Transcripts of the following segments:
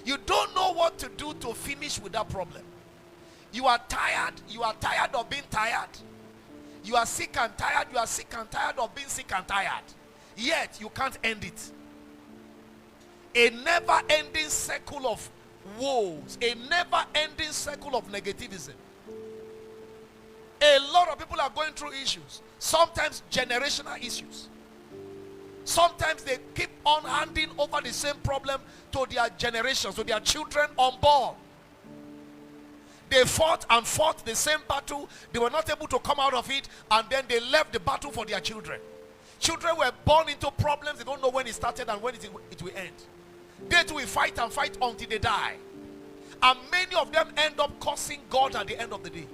You don't know what to do to finish with that problem. You are tired. You are tired of being tired. You are sick and tired. You are sick and tired of being sick and tired. Yet you can't end it. A never-ending circle of woes. A never-ending circle of negativism. A lot of people are going through issues. Sometimes generational issues. Sometimes they keep on handing over the same problem to their generations, to their children unborn. They fought and fought the same battle. They were not able to come out of it, and then they left the battle for their children. Children were born into problems. They don't know when it started and when it will end. They too will fight and fight until they die. And many of them end up cursing God at the end of the day.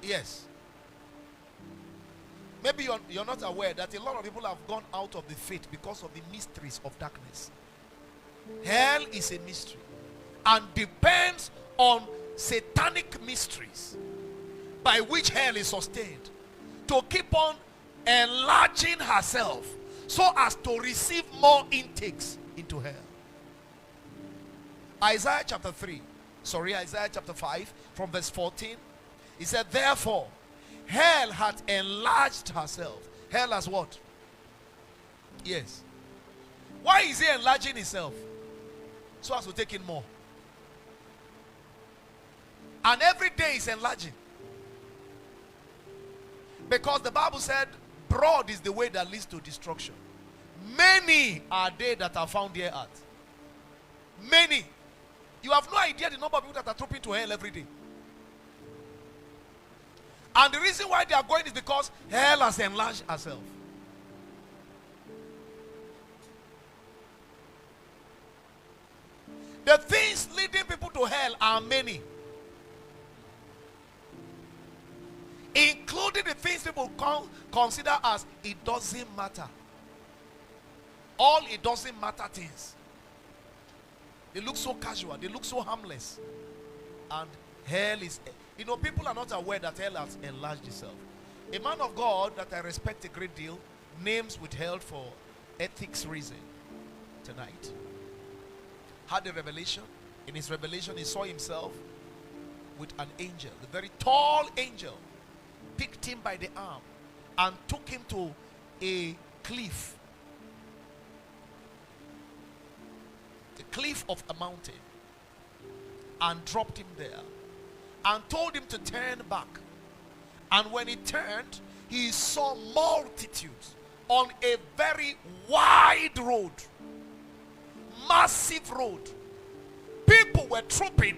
Yes. Maybe you're not aware that a lot of people have gone out of the faith because of the mysteries of darkness. Hell is a mystery and depends on satanic mysteries by which hell is sustained to keep on enlarging herself so as to receive more intakes into hell. Isaiah chapter 5 from verse 14, he said, therefore hell hath enlarged herself. Hell has what? Yes. Why is he enlarging himself? So as to take in more. And every day is enlarging. Because the Bible said, broad is the way that leads to destruction. Many are they that are found hereat. Many. You have no idea the number of people that are trooping to hell every day. And the reason why they are going is because hell has enlarged herself. The things leading people to hell are many. Including the things people consider as it doesn't matter. All it doesn't matter things. They look so casual. They look so harmless. And hell is... You know, people are not aware that hell has enlarged itself. A man of God that I respect a great deal, names withheld for ethics reason, tonight, had a revelation. In his revelation, he saw himself with an angel, a very tall angel, picked him by the arm and took him to a cliff. The cliff of a mountain, and dropped him there and told him to turn back. And when he turned, he saw multitudes on a very wide road, massive road. People were trooping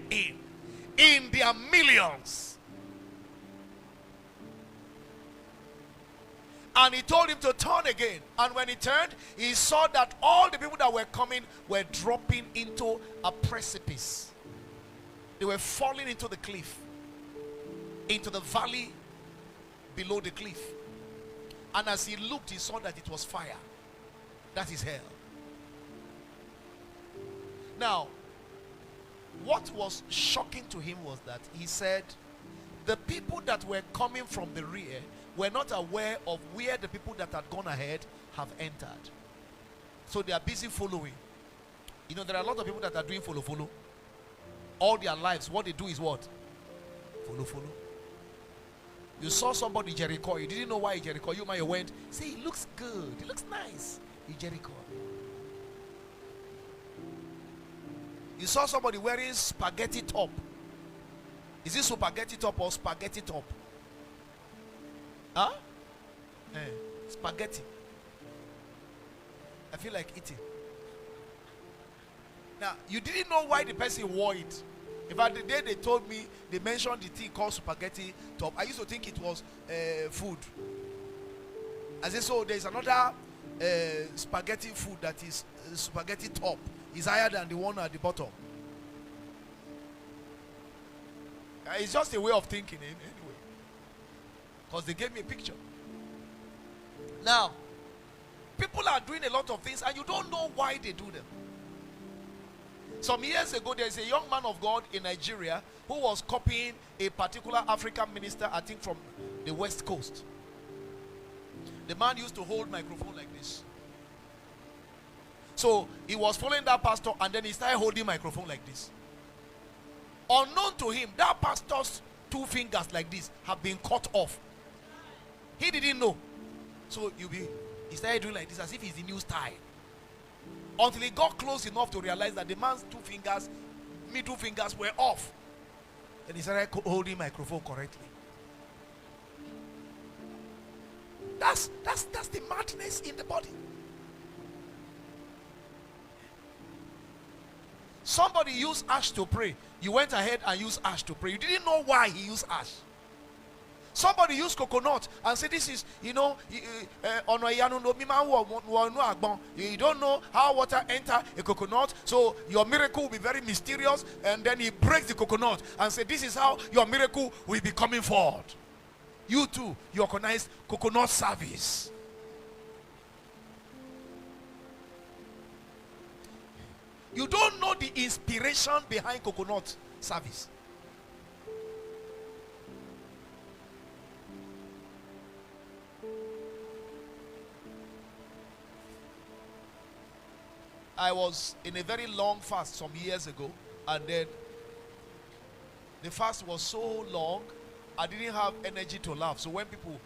in their millions. And he told him to turn again. And when he turned, he saw that all the people that were coming were dropping into a precipice. They were falling into the cliff, into the valley below the cliff. And as he looked, he saw that it was fire. That is hell. Now, what was shocking to him was that he said the people that were coming from the rear were not aware of where the people that had gone ahead have entered. So they are busy following. You know, there are a lot of people that are doing follow. All their lives, what they do is what? Follow. You saw somebody Jericho. You didn't know why Jericho. You might have went, say, he looks good. He looks nice. He Jericho. You saw somebody wearing spaghetti top. Is this spaghetti top or spaghetti top? Huh? Spaghetti. I feel like eating. Now, you didn't know why the person wore it. In fact, the day they told me, they mentioned the thing called spaghetti top, I used to think it was food. I said, so there's another spaghetti food that is spaghetti top. It's higher than the one at the bottom. It's just a way of thinking anyway. Because they gave me a picture. Now, people are doing a lot of things and you don't know why they do them. Some years ago, there is a young man of God in Nigeria who was copying a particular African minister, I think from the West Coast. The man used to hold microphone like this. So he was following that pastor, and then he started holding microphone like this. Unknown to him, that pastor's 2 fingers like this have been cut off. He didn't know. So he started doing like this as if it's the new style. Until he got close enough to realize that the man's 2 fingers, middle fingers, were off. And he started holding microphone correctly. That's the madness in the body. Somebody used ash to pray. You went ahead and used ash to pray. You didn't know why he used ash. Somebody used coconut and said, this is, you don't know how water enter a coconut, so your miracle will be very mysterious. And then he breaks the coconut and said, this is how your miracle will be coming forward. You too, you organize coconut service. You don't know the inspiration behind coconut service. I was in a very long fast some years ago, and then the fast was so long, I didn't have energy to laugh. So when people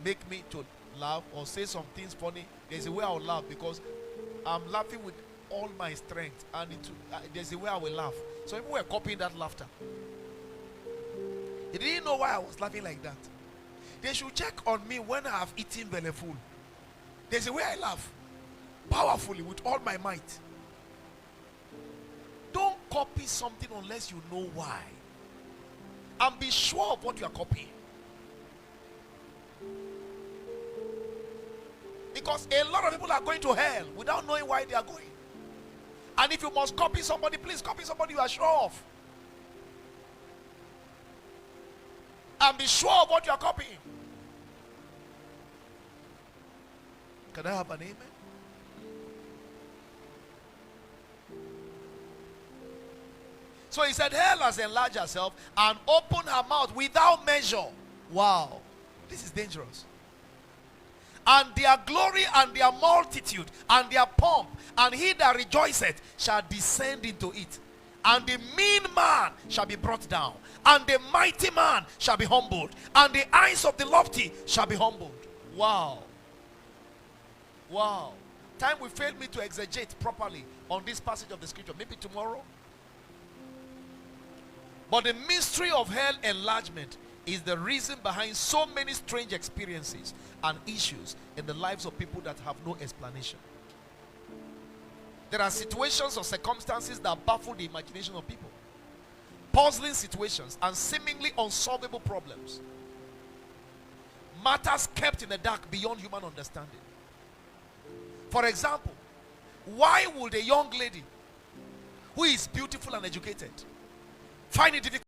make me to laugh or say some things funny, there's a way I'll laugh because I'm laughing with all my strength, and there's a way I will laugh. So people were copying that laughter. They didn't know why I was laughing like that. They should check on me when I have eaten belly full. There's a way I laugh powerfully with all my might. Don't copy something unless you know why, and be sure of what you are copying. Because a lot of people are going to hell without knowing why they are going. And if you must copy somebody, please copy somebody you are sure of. And be sure of what you are copying. Can I have an amen? So he said, hell has enlarged herself and opened her mouth without measure. Wow. This is dangerous. And their glory and their multitude and their pomp, and he that rejoiceth shall descend into it. And the mean man shall be brought down, and the mighty man shall be humbled, and the eyes of the lofty shall be humbled. Wow. Wow. Time will fail me to exegete properly on this passage of the scripture. Maybe tomorrow. But the mystery of hell enlargement is the reason behind so many strange experiences and issues in the lives of people that have no explanation. There are situations or circumstances that baffle the imagination of people. Puzzling situations and seemingly unsolvable problems. Matters kept in the dark beyond human understanding. For example, why would a young lady who is beautiful and educated find it difficult